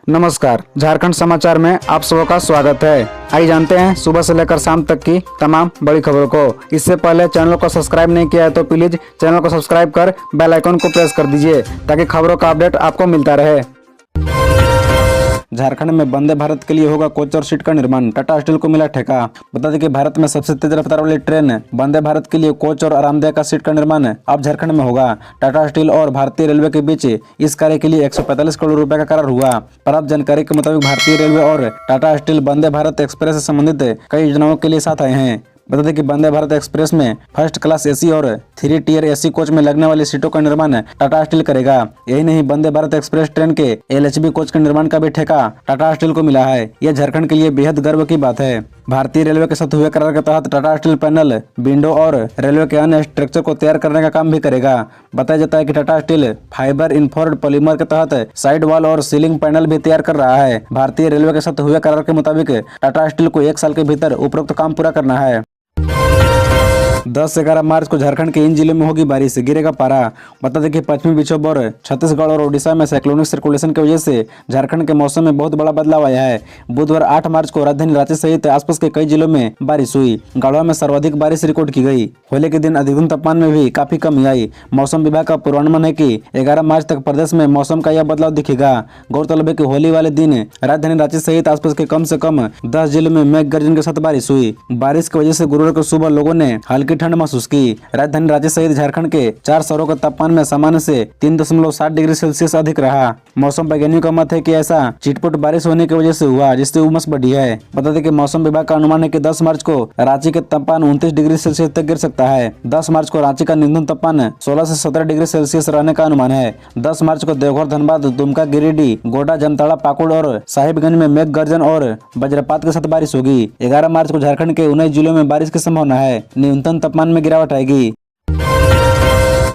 नमस्कार, झारखंड समाचार में आप सबका स्वागत है। आइए जानते हैं सुबह से लेकर शाम तक की तमाम बड़ी खबरों को। इससे पहले चैनल को सब्सक्राइब नहीं किया है तो प्लीज चैनल को सब्सक्राइब कर बेल आइकन को प्रेस कर दीजिए ताकि खबरों का अपडेट आपको मिलता रहे। झारखंड में वंदे भारत के लिए होगा कोच और सीट का निर्माण, टाटा स्टील को मिला ठेका। बता दें कि भारत में सबसे तेज रफ्तार वाली ट्रेन वंदे भारत के लिए कोच और आरामदायक का सीट का निर्माण अब झारखंड में होगा। टाटा स्टील और भारतीय रेलवे के बीच इस कार्य के लिए 145 करोड़ रुपए का करार हुआ। प्राप्त जानकारी के मुताबिक भारतीय रेलवे और टाटा स्टील वंदे भारत एक्सप्रेस से संबंधित कई योजनाओं के लिए साथ आए हैं। बता दें कि वंदे भारत एक्सप्रेस में फर्स्ट क्लास एसी और 3 टियर एसी कोच में लगने वाली सीटों का निर्माण टाटा स्टील करेगा। यही नहीं, वंदे भारत एक्सप्रेस ट्रेन के एलएचबी कोच के निर्माण का भी ठेका टाटा स्टील को मिला है। यह झारखंड के लिए बेहद गर्व की बात है। भारतीय रेलवे के साथ हुए करार के तहत टाटा स्टील पैनल, विंडो और रेलवे के अन्य स्ट्रक्चर को तैयार करने का काम भी करेगा। बताया जाता है कि Tata steel fibre enforced polymer के तहत साइड वॉल और सीलिंग पैनल भी तैयार कर रहा है। भारतीय रेलवे के साथ हुए करार के मुताबिक टाटा स्टील को 1 साल के भीतर उपरोक्त काम पूरा करना है। 10 से 11 मार्च को झारखंड के इन जिलों में होगी बारिश, गिरेगा पारा। बता दें कि पश्चिमी विक्षोभ और छत्तीसगढ़ और ओडिशा में साइक्लोनिक सर्कुलेशन की वजह से झारखंड के मौसम में बहुत बड़ा बदलाव आया है। बुधवार 8 मार्च को राजधानी रांची सहित आसपास के कई जिलों में बारिश हुई। गढ़वा में सर्वाधिक बारिश रिकॉर्ड की गई। होली के दिन अधिकतम तापमान में भी काफी कमी आई। मौसम विभाग का पूर्वानुमान है कि 11 मार्च तक प्रदेश में मौसम का यह बदलाव दिखेगा। गौरतलब है कि होली वाले दिन राजधानी रांची सहित आसपास के कम से कम 10 जिलों में मेघ गर्जन के साथ बारिश हुई। बारिश की वजह से गुरुवार को सुबह लोगों ने हल्की ठंड महसूस की। राजधानी रांची सहित झारखंड के 4 शहरों का तापमान में सामान्य से 3.7 डिग्री सेल्सियस अधिक रहा। मौसम वैज्ञानिकों का मत है कि ऐसा चिटपुट बारिश होने की वजह से हुआ, जिससे उमस बढ़ी है। बता दें कि मौसम विभाग का अनुमान है कि 10 मार्च को रांची के तापमान 29 डिग्री सेल्सियस तक गिर सकता है। 10 मार्च को रांची का न्यूनतम तापमान 16 से 17 डिग्री सेल्सियस रहने का अनुमान है। 10 मार्च को देवघर, धनबाद, दुमका, गिरिडीह, गोड्डा, जामताड़ा, पाकुड़ और साहिबगंज में मेघ गर्जन और वज्रपात के साथ बारिश होगी। 11 मार्च को झारखंड के 19 जिलों में बारिश की संभावना है। न्यूनतम तापमान में गिरावट आएगी।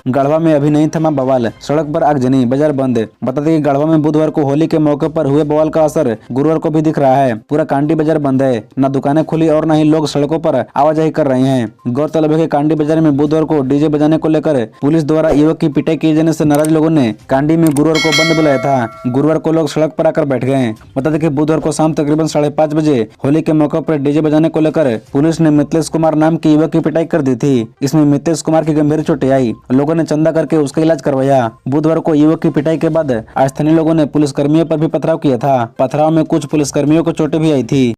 गढ़वा में अभी नहीं थमा बवाल, सड़क पर आगजनी, बाजार बंद। बता दें कि गढ़वा में बुधवार को होली के मौके पर हुए बवाल का असर गुरुवार को भी दिख रहा है। पूरा कांडी बाजार बंद है, न दुकानें खुली और न ही लोग सड़कों पर आवाजाही कर रहे हैं। गौरतलब है कि कांडी बाजार में बुधवार को डीजे बजाने को लेकर पुलिस द्वारा युवक की पिटाई किए जाने से नाराज लोगों ने कांडी में गुरुवार को बंद बुलाया था। गुरुवार को लोग सड़क पर आकर बैठ गए। बता दें कि बुधवार को शाम तकरीबन 5:30 बजे होली के मौके पर डीजे बजाने को लेकर पुलिस ने मिथिलेश कुमार नाम के युवक की पिटाई कर दी थी। इसमें मिथिलेश कुमार की गंभीर चोटें आई। लोगों ने चंदा करके उसका इलाज करवाया। बुधवार को युवक की पिटाई के बाद स्थानीय लोगों ने पुलिसकर्मियों पर भी पथराव किया था। पथराव में कुछ पुलिसकर्मियों को चोटें भी आई थी।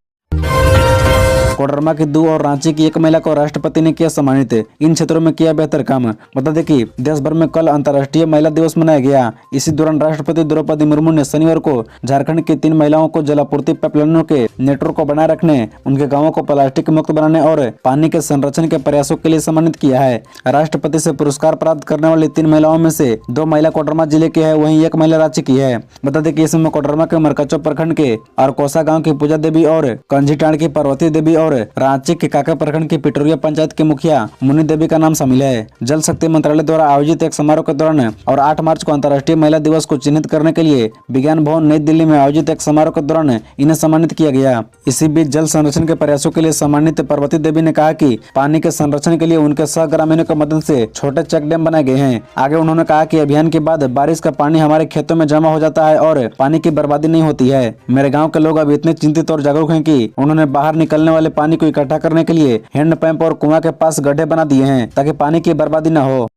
कोडरमा की 2 और रांची की 1 महिला को राष्ट्रपति ने किया सम्मानित, इन क्षेत्रों में किया बेहतर काम। बता दें कि देश भर में कल अंतर्राष्ट्रीय महिला दिवस मनाया गया। इसी दौरान राष्ट्रपति द्रौपदी मुर्मू ने शनिवार को झारखंड की 3 महिलाओं को जलापूर्ति पाइपलाइनों के नेटवर्क को बनाए रखने, उनके गाँवों को प्लास्टिक मुक्त बनाने और पानी के संरक्षण के प्रयासों के लिए सम्मानित किया है। राष्ट्रपति से पुरस्कार प्राप्त करने वाली 3 महिलाओं में से 2 महिला कोडरमा जिले की है, वहीं 1 महिला रांची की है। बता दें कि इसमें कोडरमा के मरकचो प्रखंड के अरकोसा गाँव की पूजा देवी और कंझीटांड की पार्वती देवी और रांची के काका प्रखंड की पिटोरिया पंचायत के मुखिया मुन्नी देवी का नाम शामिल है। जल शक्ति मंत्रालय द्वारा आयोजित एक समारोह के दौरान और 8 मार्च को अंतर्राष्ट्रीय महिला दिवस को चिन्हित करने के लिए विज्ञान भवन नई दिल्ली में आयोजित एक समारोह के दौरान इन्हें सम्मानित किया गया। इसी बीच जल संरक्षण के प्रयासों के लिए सम्मानित पार्वती देवी ने कहा कि पानी के संरक्षण के लिए उनके सह ग्रामीणों की मदद से छोटे चेक डैम बनाए गए हैं। आगे उन्होंने कहा कि अभियान के बाद बारिश का पानी हमारे खेतों में जमा हो जाता है और पानी की बर्बादी नहीं होती है। मेरे गाँव के लोग अब इतने चिंतित और जागरूक हैं कि उन्होंने बाहर निकलने वाले पानी को इकट्ठा करने के लिए हैंडपंप और कुआं के पास गड्ढे बना दिए हैं ताकि पानी की बर्बादी न हो।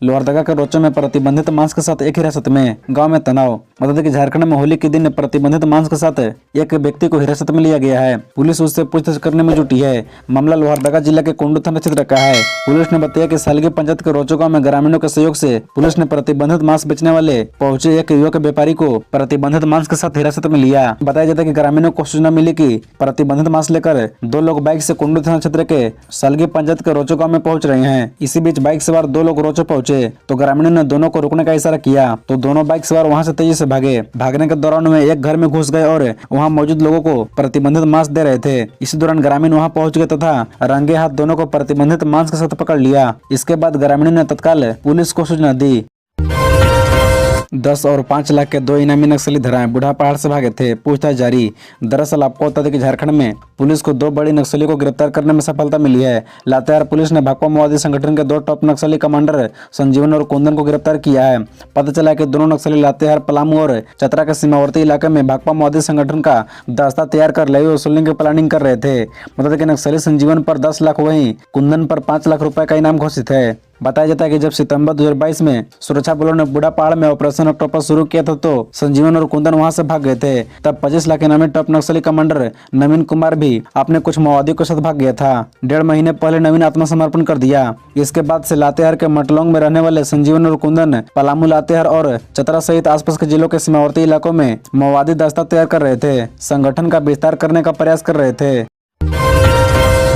लोहरदगा के रोचो में प्रतिबंधित मांस के साथ एक हिरासत में, गांव में तनाव। बता दें कि झारखंड में होली के दिन प्रतिबंधित मांस के साथ एक व्यक्ति को हिरासत में लिया गया है। पुलिस उससे पूछताछ करने में जुटी है। मामला लोहरदगा जिला के कुंडू थाना क्षेत्र का है। पुलिस ने बताया कि सालगी पंचायत के रोचो गांव में ग्रामीणों के सहयोग से पुलिस ने प्रतिबंधित मांस बेचने वाले पहुंचे एक युवक व्यापारी को प्रतिबंधित मांस के साथ हिरासत में लिया। बताया जाता है कि ग्रामीणों को सूचना मिली कि प्रतिबंधित मांस लेकर 2 लोग बाइक से कुंडू थाना क्षेत्र के सालगी पंचायत के रोचो गाँव में पहुंच रहे हैं। इसी बीच बाइक सवार 2 लोग रोचो पहुंचे तो ग्रामीणों ने दोनों को रुकने का इशारा किया तो दोनों बाइक सवार वहां से तेजी से भागे। भागने के दौरान वे एक घर में घुस गए और वहां मौजूद लोगों को प्रतिबंधित मांस दे रहे थे। इसी दौरान ग्रामीण वहां पहुंच गए तथा रंगे हाथ दोनों को प्रतिबंधित मांस के साथ पकड़ लिया। इसके बाद ग्रामीणों ने तत्काल पुलिस को सूचना दी। 10 और 5 लाख के 2 इनामी नक्सली धराएं, बूढ़ा पहाड़ से भागे थे, पूछताछ जारी। दरअसल आपको बता दें कि झारखंड में पुलिस को 2 बड़ी नक्सलियों को गिरफ्तार करने में सफलता मिली है। लातेहार पुलिस ने भाकपा माओवादी संगठन के 2 टॉप नक्सली कमांडर संजीवन और कुंदन को गिरफ्तार किया है। पता चला कि दोनों नक्सली लातेहार, पलामू और चतरा के सीमावर्ती इलाके में भाकपा माओवादी संगठन का दस्ता तैयार कर लेवी वसूलने की प्लानिंग कर रहे थे। बता दें कि नक्सली संजीवन पर 10 लाख, वहीं कुंदन पर 5 लाख रुपए का इनाम घोषित है। बताया जाता है कि जब सितंबर 2022 में सुरक्षा बलों ने बूढ़ा पहाड़ में ऑपरेशन ऑक्टोपस शुरू किया था तो संजीवन और कुंदन वहां से भाग गए थे। तब 25 लाख इनामी टॉप नक्सली कमांडर नवीन कुमार भी अपने कुछ माओवादियों के साथ भाग गया था। 1.5 महीने पहले नवीन आत्मसमर्पण कर दिया। इसके बाद से लातेहार के मटलोंग में रहने वाले संजीवन और कुंदन पलामू, लातेहार और चतरा सहित आसपास के जिलों के सीमावर्ती इलाकों में माओवादी दस्ता तैयार कर रहे थे, संगठन का विस्तार करने का प्रयास कर रहे थे।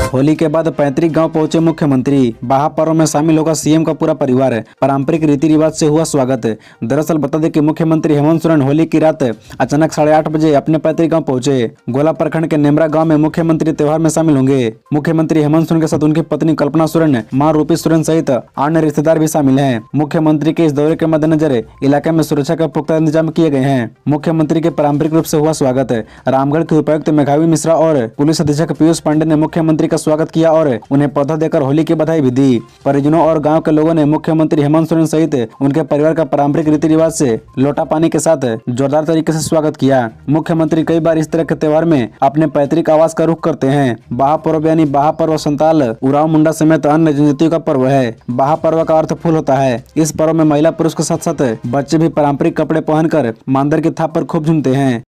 होली के बाद पैतृक गांव पहुंचे मुख्यमंत्री, बाहा पर्व में शामिल होगा सीएम का पूरा परिवार, पारंपरिक रीति रिवाज से हुआ स्वागत। दरअसल बता दें कि मुख्यमंत्री हेमंत सोरेन होली की रात अचानक 8:30 बजे अपने पैतृक गांव पहुंचे। गोला प्रखंड के नेमरा गांव में मुख्यमंत्री त्योहार में शामिल होंगे। मुख्यमंत्री हेमंत सोरेन के साथ उनकी पत्नी कल्पना सोरेन, मां रूपी सोरेन सहित अन्य रिश्तेदार भी शामिल हैं। मुख्यमंत्री के इस दौरे के मद्देनजर इलाके में सुरक्षा के पुख्ता इंतजाम किए गए हैं। मुख्यमंत्री के पारंपरिक रूप से हुआ स्वागत। रामगढ़ के उपायुक्त मेघावी मिश्रा और पुलिस अधीक्षक पीयूष पांडे ने मुख्यमंत्री का स्वागत किया और उन्हें पौधा देकर होली की बधाई भी दी। परिजनों और गांव के लोगों ने मुख्यमंत्री हेमंत सोरेन सहित उनके परिवार का पारंपरिक रीति रिवाज से लोटा पानी के साथ जोरदार तरीके से स्वागत किया। मुख्यमंत्री कई बार इस तरह के त्योहार में अपने पैतृक आवास का रुख करते हैं। बाहा पर्व यानी बाहा पर्व संताल, उराव, मुंडा समेत अन्य जनजातियों का पर्व है। बाहा पर्व का अर्थ फूल होता है। इस पर्व में महिला पुरुष के साथ साथ बच्चे भी पारंपरिक कपड़े पहनकर मांदर की थाप पर खूब झूमते हैं।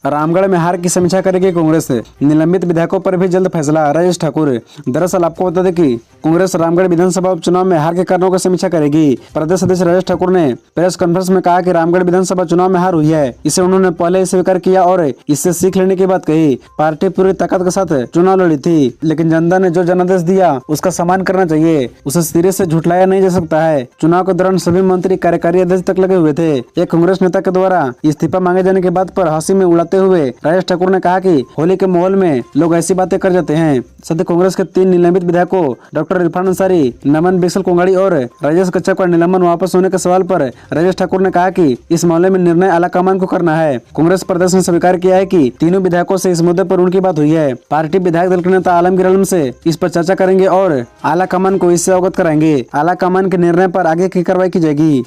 रामगढ़ में हार की समीक्षा करेगी कांग्रेस, निलंबित विधायकों पर भी जल्द फैसला, राजेश ठाकुर। दरअसल आपको बता दें कि कांग्रेस रामगढ़ विधानसभा उपचुनाव में हार के कारणों की समीक्षा करेगी। प्रदेश अध्यक्ष राजेश ठाकुर ने प्रेस कॉन्फ्रेंस में कहा कि रामगढ़ विधानसभा चुनाव में हार हुई है, इसे उन्होंने पहले ही स्वीकार किया और इससे सीख लेने की बात कही। पार्टी पूरी ताकत के साथ चुनाव लड़ी थी, लेकिन जनता ने जो जनादेश दिया उसका सम्मान करना चाहिए, उसे सिरे से झुठलाया नहीं जा सकता है। चुनाव के दौरान सभी मंत्री, कार्यकारी अध्यक्ष तक लगे हुए थे। एक कांग्रेस नेता के द्वारा इस्तीफा मांगे जाने के बाद पर हंसी में उड़ाते हुए राजेश ठाकुर ने कहा कि होली के माहौल में लोग ऐसी बातें कर जाते हैं। सद्य कांग्रेस के 3 निलंबित विधायकों डॉक्टर इरफान अंसारी, नमन बिसल कोंगाड़ी और राजेश कच्छप का निलंबन वापस होने के सवाल पर राजेश ठाकुर ने कहा कि इस मामले में निर्णय आलाकमान को करना है। कांग्रेस प्रदेश ने स्वीकार किया है कि तीनों विधायकों से इस मुद्दे पर उनकी बात हुई है। पार्टी विधायक दल के नेता आलमगीर आलम से इस पर चर्चा करेंगे और आलाकमान को इससे अवगत कराएंगे। आलाकमान के निर्णय पर आगे की कार्रवाई की जाएगी।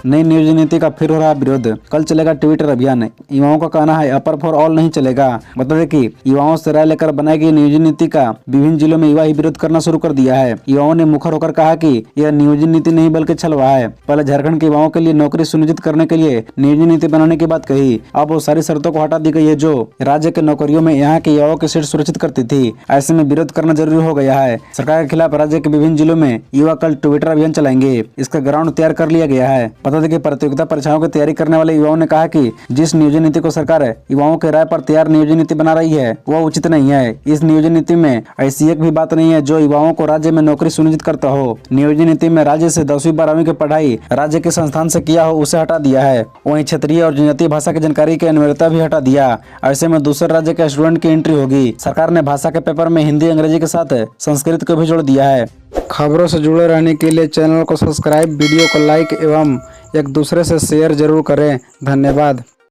नई नियोजन नीति का फिर हो रहा विरोध, कल चलेगा ट्विटर अभियान। युवाओं का कहना है अपर फॉर ऑल नहीं चलेगा। बता दें कि युवाओं से राय लेकर बनाई गई नियोजन नीति का विभिन्न जिलों में युवा ही विरोध करना शुरू कर दिया है। युवाओं ने मुखर होकर कहा कि यह नियोजन नीति नहीं बल्कि छलवा है। पहले झारखंड के युवाओं के लिए नौकरी सुनिश्चित करने के लिए नियोजन नीति बनाने की बात कही। अब वो सारी शर्तों को हटा दी गई है जो राज्य के नौकरियों में यहाँ के युवाओं की सीट सुरक्षित करती थी। ऐसे में विरोध करना जरूरी हो गया है। सरकार के खिलाफ राज्य के विभिन्न जिलों में युवा कल ट्विटर अभियान चलाएंगे। इसका ग्राउंड तैयार कर लिया गया है। बता दें कि प्रतियोगिता परीक्षाओं की तैयारी करने वाले युवाओं ने कहा कि जिस नियोजन नीति को सरकार युवाओं के राय पर तैयार नियोजन नीति बना रही है वह उचित नहीं है। इस नियोजन नीति में ऐसी एक भी बात नहीं है जो युवाओं को राज्य में नौकरी सुनिश्चित करता हो। नियोजन नीति में राज्य से 10वीं 12वीं की पढ़ाई राज्य के संस्थान से किया हो उसे हटा दिया है। वहीं क्षेत्रीय और जनजातीय भाषा की जानकारी की अनिवार्यता भी हटा दिया। ऐसे में दूसरे राज्य के स्टूडेंट की एंट्री होगी। सरकार ने भाषा के पेपर में हिंदी, अंग्रेजी के साथ संस्कृत को भी जोड़ दिया है। खबरों से जुड़े रहने के लिए चैनल को सब्सक्राइब, वीडियो को लाइक एवं एक दूसरे से शेयर जरूर करें। धन्यवाद।